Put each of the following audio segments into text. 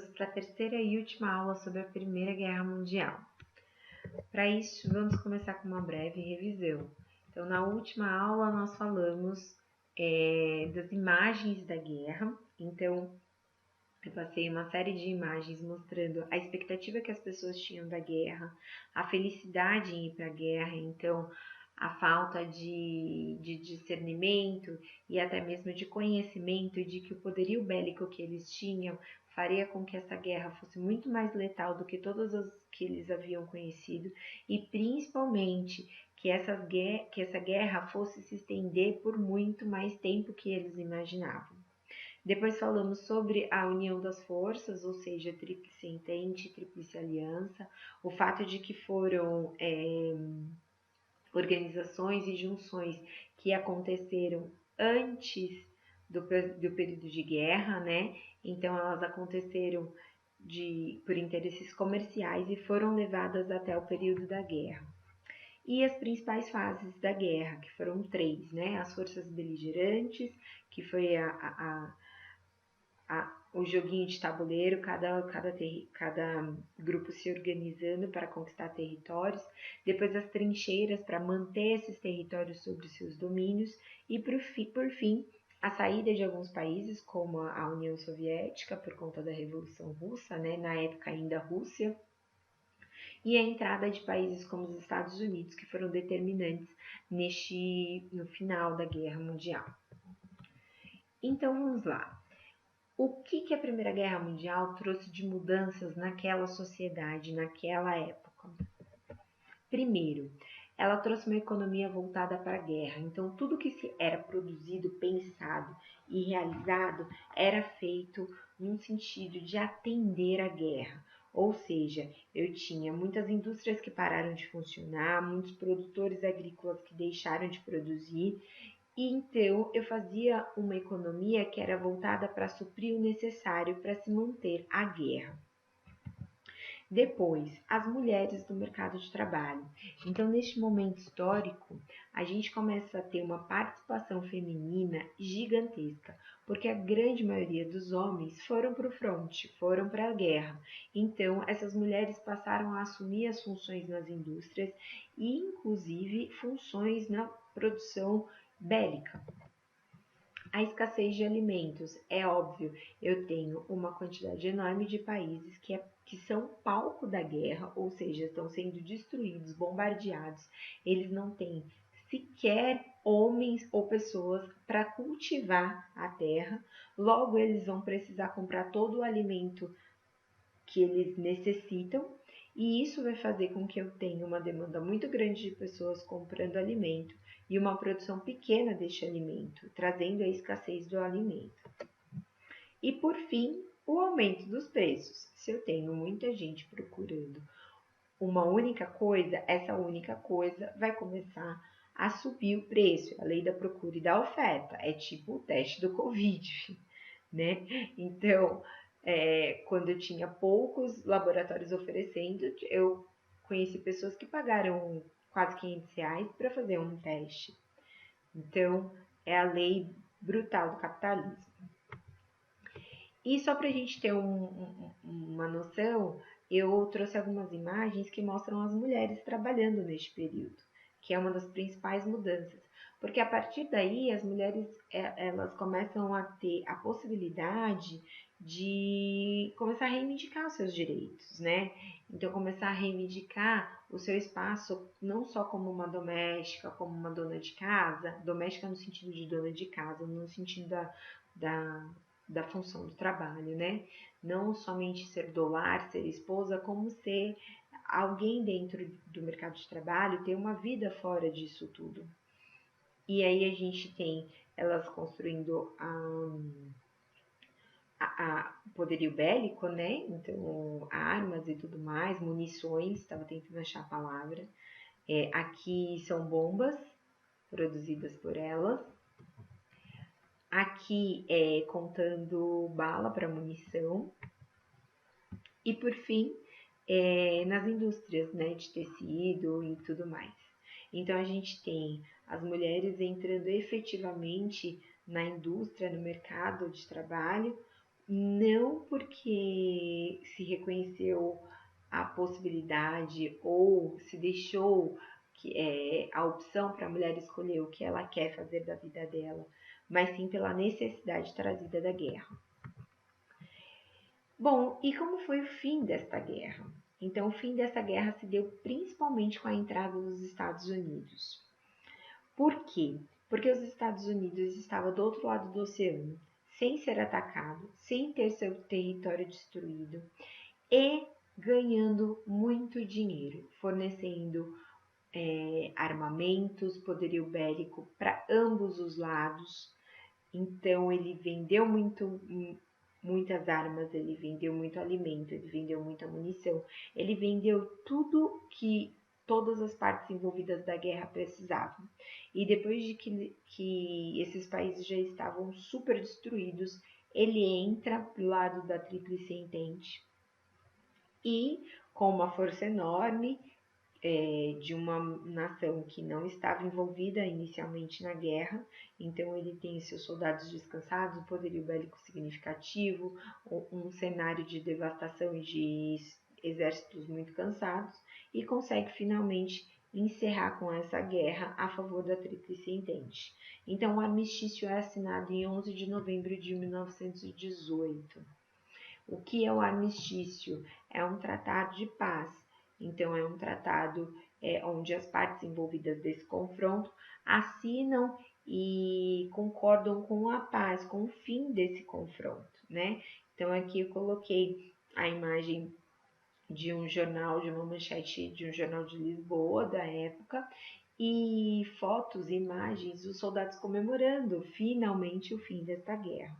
bem-vindos para a terceira e última aula sobre a Primeira Guerra Mundial. Para isso, vamos começar com uma breve revisão. Então, na última aula, nós falamos das imagens da guerra. Então, eu passei uma série de imagens mostrando a expectativa que as pessoas tinham da guerra, a felicidade em ir para a guerra, então a falta de discernimento e até mesmo de conhecimento de que o poderio bélico que eles tinham faria com que essa guerra fosse muito mais letal do que todas as que eles haviam conhecido e principalmente que essa guerra fosse se estender por muito mais tempo que eles imaginavam. Depois falamos sobre a união das forças, ou seja, Tríplice Entente, Tríplice Aliança, o fato de que foram organizações e junções que aconteceram antes do período de guerra, né? Então elas aconteceram por interesses comerciais e foram levadas até o período da guerra. E as principais fases da guerra, que foram 3, né? As forças beligerantes, que foi o joguinho de tabuleiro, cada grupo se organizando para conquistar territórios, depois as trincheiras para manter esses territórios sob seus domínios e, por fim, a saída de alguns países, como a União Soviética, por conta da Revolução Russa, né, na época ainda Rússia, e a entrada de países como os Estados Unidos, que foram determinantes no final da Guerra Mundial. Então, vamos lá. O que a Primeira Guerra Mundial trouxe de mudanças naquela sociedade, naquela época? Primeiro, ela trouxe uma economia voltada para a guerra. Então, tudo que era produzido, pensado e realizado era feito num sentido de atender a guerra. Ou seja, eu tinha muitas indústrias que pararam de funcionar, muitos produtores agrícolas que deixaram de produzir. E então eu fazia uma economia que era voltada para suprir o necessário para se manter a guerra. Depois, as mulheres do mercado de trabalho. Então, neste momento histórico, a gente começa a ter uma participação feminina gigantesca, porque a grande maioria dos homens foram para o fronte, foram para a guerra. Então, essas mulheres passaram a assumir as funções nas indústrias e, inclusive, funções na produção bélica. A escassez de alimentos, é óbvio, eu tenho uma quantidade enorme de países que são palco da guerra, ou seja, estão sendo destruídos, bombardeados, eles não têm sequer homens ou pessoas para cultivar a terra, logo eles vão precisar comprar todo o alimento que eles necessitam, e isso vai fazer com que eu tenha uma demanda muito grande de pessoas comprando alimento e uma produção pequena deste alimento, trazendo a escassez do alimento. E por fim, o aumento dos preços. Se eu tenho muita gente procurando uma única coisa, essa única coisa vai começar a subir o preço, a lei da procura e da oferta, é tipo o teste do Covid, né? Então, quando eu tinha poucos laboratórios oferecendo, eu conheci pessoas que pagaram quase R$500 para fazer um teste. Então, é a lei brutal do capitalismo. E só para a gente ter uma noção, eu trouxe algumas imagens que mostram as mulheres trabalhando neste período, que é uma das principais mudanças. Porque a partir daí, as mulheres elas começam a ter a possibilidade de começar a reivindicar os seus direitos, né? Então, começar a reivindicar o seu espaço, não só como uma doméstica, como uma dona de casa, doméstica no sentido de dona de casa, no sentido da função do trabalho, né? Não somente ser do lar, ser esposa, como ser alguém dentro do mercado de trabalho, ter uma vida fora disso tudo. E aí a gente tem elas construindo o poderio bélico, né? Então, armas e tudo mais, munições, estava tentando achar a palavra. Aqui são bombas produzidas por elas. Aqui contando bala para munição. E por fim, nas indústrias, né, de tecido e tudo mais. Então a gente tem as mulheres entrando efetivamente na indústria, no mercado de trabalho, não porque se reconheceu a possibilidade ou se deixou a opção para a mulher escolher o que ela quer fazer da vida dela, mas sim pela necessidade trazida da guerra. Bom, e como foi o fim desta guerra? Então, o fim dessa guerra se deu principalmente com a entrada dos Estados Unidos. Por quê? Porque os Estados Unidos estavam do outro lado do oceano, sem ser atacado, sem ter seu território destruído e ganhando muito dinheiro, fornecendo armamentos, poderio bélico para ambos os lados. Então ele vendeu muitas armas, ele vendeu muito alimento, ele vendeu muita munição, ele vendeu tudo que todas as partes envolvidas da guerra precisavam. E depois de que esses países já estavam super destruídos, ele entra do lado da Tríplice Entente e, com uma força enorme, de uma nação que não estava envolvida inicialmente na guerra, então ele tem seus soldados descansados, um poderio bélico significativo, um cenário de devastação e de exércitos muito cansados, e consegue finalmente encerrar com essa guerra a favor da Tríplice Entente. Então o armistício é assinado em 11 de novembro de 1918. O que é o armistício? É um tratado de paz. Então, é um tratado onde as partes envolvidas desse confronto assinam e concordam com a paz, com o fim desse confronto, né? Então, aqui eu coloquei a imagem de um jornal, de uma manchete de um jornal de Lisboa da época, e fotos e imagens dos soldados comemorando finalmente o fim desta guerra.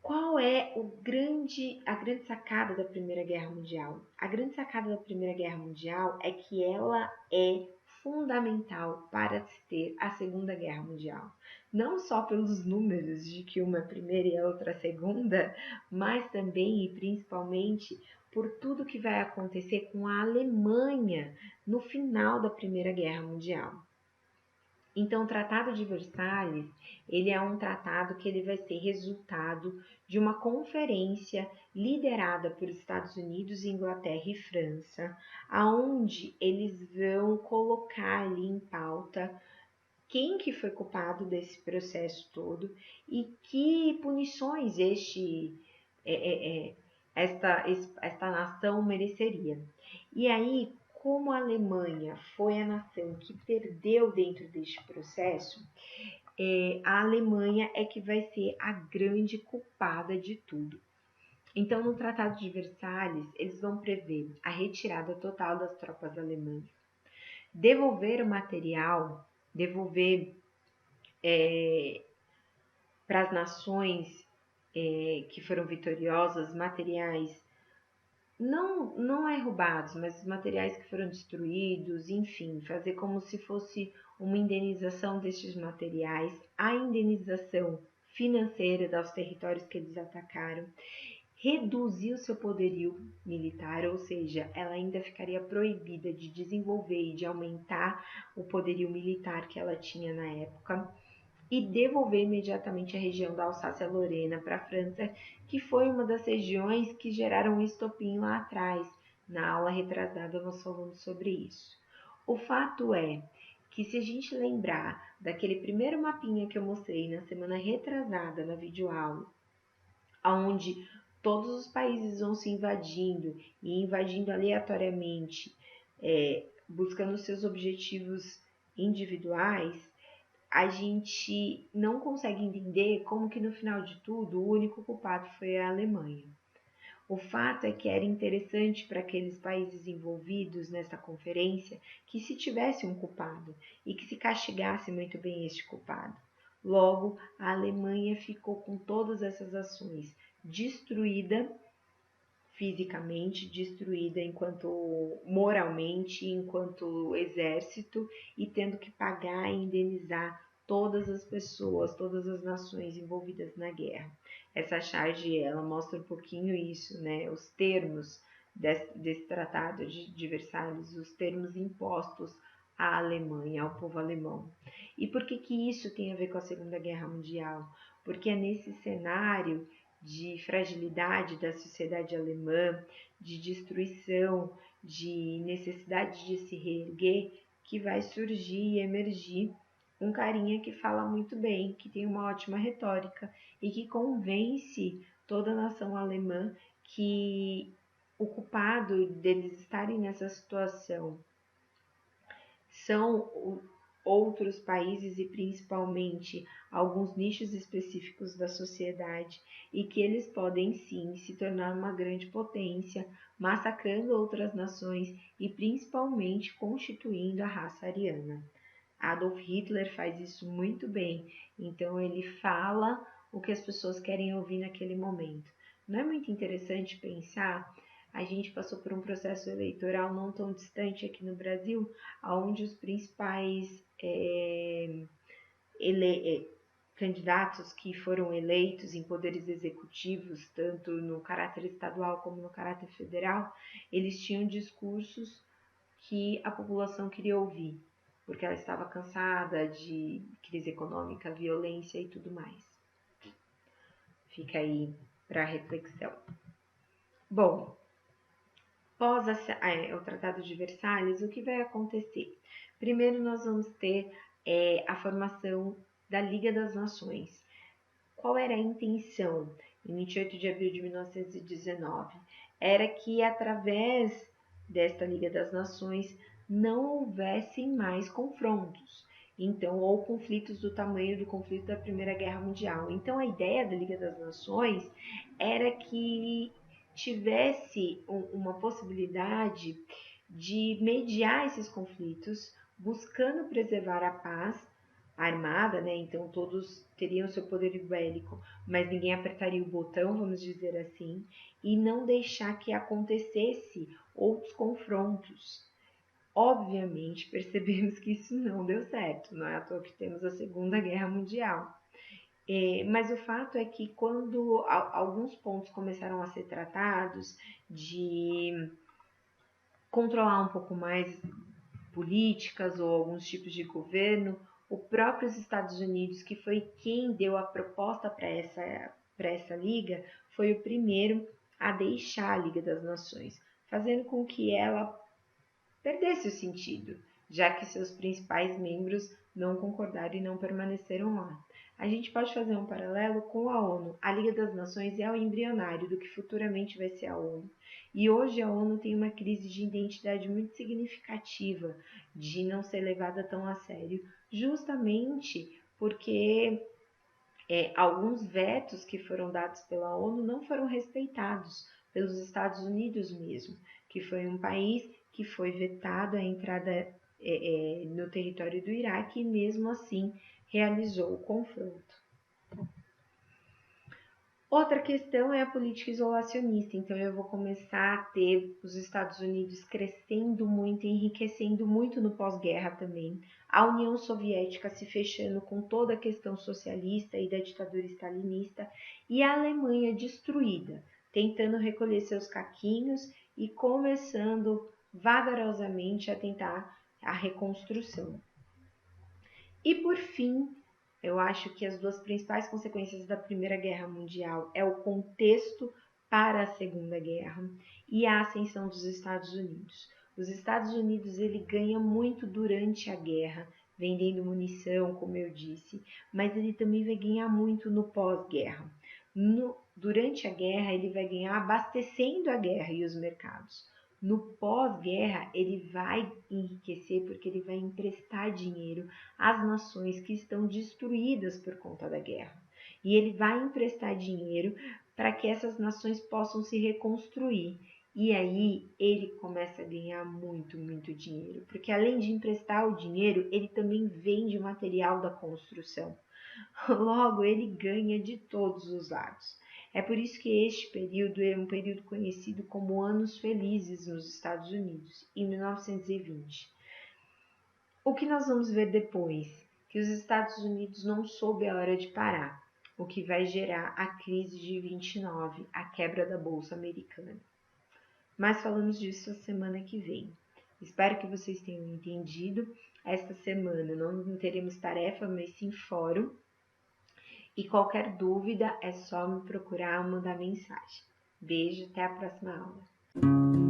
Qual é a grande sacada da Primeira Guerra Mundial? A grande sacada da Primeira Guerra Mundial é que ela é fundamental para se ter a Segunda Guerra Mundial. Não só pelos números de que uma é a primeira e a outra a segunda, mas também e principalmente por tudo que vai acontecer com a Alemanha no final da Primeira Guerra Mundial. Então, o Tratado de Versalhes, ele é um tratado que ele vai ser resultado de uma conferência liderada por Estados Unidos, Inglaterra e França, aonde eles vão colocar ali em pauta quem que foi culpado desse processo todo e que punições esta nação mereceria. E aí, como a Alemanha foi a nação que perdeu dentro deste processo, a Alemanha é que vai ser a grande culpada de tudo. Então, no Tratado de Versalhes, eles vão prever a retirada total das tropas alemãs, devolver o material, devolver para as nações que foram vitoriosas materiais não é roubados, mas os materiais que foram destruídos, enfim, fazer como se fosse uma indenização destes materiais, a indenização financeira dos territórios que eles atacaram, reduzir o seu poderio militar, ou seja, ela ainda ficaria proibida de desenvolver e de aumentar o poderio militar que ela tinha na época, e devolver imediatamente a região da Alsácia-Lorena para a França, que foi uma das regiões que geraram um estopim lá atrás. Na aula retrasada nós falamos sobre isso. O fato é que se a gente lembrar daquele primeiro mapinha que eu mostrei na semana retrasada na videoaula, onde todos os países vão se invadindo e invadindo aleatoriamente, buscando seus objetivos individuais, a gente não consegue entender como que no final de tudo o único culpado foi a Alemanha. O fato é que era interessante para aqueles países envolvidos nessa conferência que se tivesse um culpado e que se castigasse muito bem este culpado. Logo, a Alemanha ficou com todas essas ações destruída fisicamente, destruída enquanto moralmente, enquanto exército, e tendo que pagar e indenizar todas as pessoas, todas as nações envolvidas na guerra. Essa charge, ela mostra um pouquinho isso, né? Os termos desse tratado de Versalhes, os termos impostos à Alemanha, ao povo alemão. E por que isso tem a ver com a Segunda Guerra Mundial? porque é nesse cenário de fragilidade da sociedade alemã, de destruição, de necessidade de se reerguer, que vai surgir e emergir um carinha que fala muito bem, que tem uma ótima retórica e que convence toda a nação alemã que o culpado deles estarem nessa situação são outros países e principalmente alguns nichos específicos da sociedade e que eles podem sim se tornar uma grande potência, massacrando outras nações e principalmente constituindo a raça ariana. Adolf Hitler faz isso muito bem, então ele fala o que as pessoas querem ouvir naquele momento. Não é muito interessante pensar? A gente passou por um processo eleitoral não tão distante aqui no Brasil, onde os principais candidatos que foram eleitos em poderes executivos, tanto no caráter estadual como no caráter federal, eles tinham discursos que a população queria ouvir, porque ela estava cansada de crise econômica, violência e tudo mais. Fica aí para reflexão. Bom, após o Tratado de Versalhes, o que vai acontecer? Primeiro, nós vamos ter a formação da Liga das Nações. Qual era a intenção em 28 de abril de 1919? Era que, através desta Liga das Nações, não houvessem mais confrontos. Então, ou conflitos do tamanho do conflito da Primeira Guerra Mundial. Então, a ideia da Liga das Nações era que tivesse uma possibilidade de mediar esses conflitos, buscando preservar a paz armada, né? Então todos teriam seu poder bélico, mas ninguém apertaria o botão, vamos dizer assim, e não deixar que acontecesse outros confrontos. Obviamente, percebemos que isso não deu certo, não é à toa que temos a Segunda Guerra Mundial. Mas o fato é que quando alguns pontos começaram a ser tratados de controlar um pouco mais políticas ou alguns tipos de governo, o próprio Estados Unidos, que foi quem deu a proposta para essa liga, foi o primeiro a deixar a Liga das Nações, fazendo com que ela perdesse o sentido, já que seus principais membros não concordaram e não permaneceram lá. A gente pode fazer um paralelo com a ONU. A Liga das Nações é o embrionário do que futuramente vai ser a ONU. E hoje a ONU tem uma crise de identidade muito significativa, de não ser levada tão a sério, justamente porque alguns vetos que foram dados pela ONU não foram respeitados pelos Estados Unidos mesmo, que foi um país que foi vetado a entrada no território do Iraque e mesmo assim realizou o confronto. Outra questão é a política isolacionista, então eu vou começar a ter os Estados Unidos crescendo muito, enriquecendo muito no pós-guerra também, a União Soviética se fechando com toda a questão socialista e da ditadura stalinista e a Alemanha destruída, tentando recolher seus caquinhos e começando vagarosamente a tentar a reconstrução. E por fim, eu acho que as duas principais consequências da Primeira Guerra Mundial é o contexto para a Segunda Guerra e a ascensão dos Estados Unidos. Os Estados Unidos ele ganha muito durante a guerra, vendendo munição, como eu disse, mas ele também vai ganhar muito no pós-guerra. Durante a guerra, ele vai ganhar abastecendo a guerra e os mercados. No pós-guerra, ele vai enriquecer porque ele vai emprestar dinheiro às nações que estão destruídas por conta da guerra. E ele vai emprestar dinheiro para que essas nações possam se reconstruir. E aí ele começa a ganhar muito, muito dinheiro, porque além de emprestar o dinheiro, ele também vende o material da construção. Logo, ele ganha de todos os lados. É por isso que este período é um período conhecido como Anos Felizes nos Estados Unidos, em 1920. O que nós vamos ver depois? Que os Estados Unidos não soube a hora de parar, o que vai gerar a crise de 29, a quebra da Bolsa Americana. Mas falamos disso a semana que vem. Espero que vocês tenham entendido. Esta semana não teremos tarefa, mas sim fórum. E qualquer dúvida é só me procurar ou mandar mensagem. Beijo, até a próxima aula.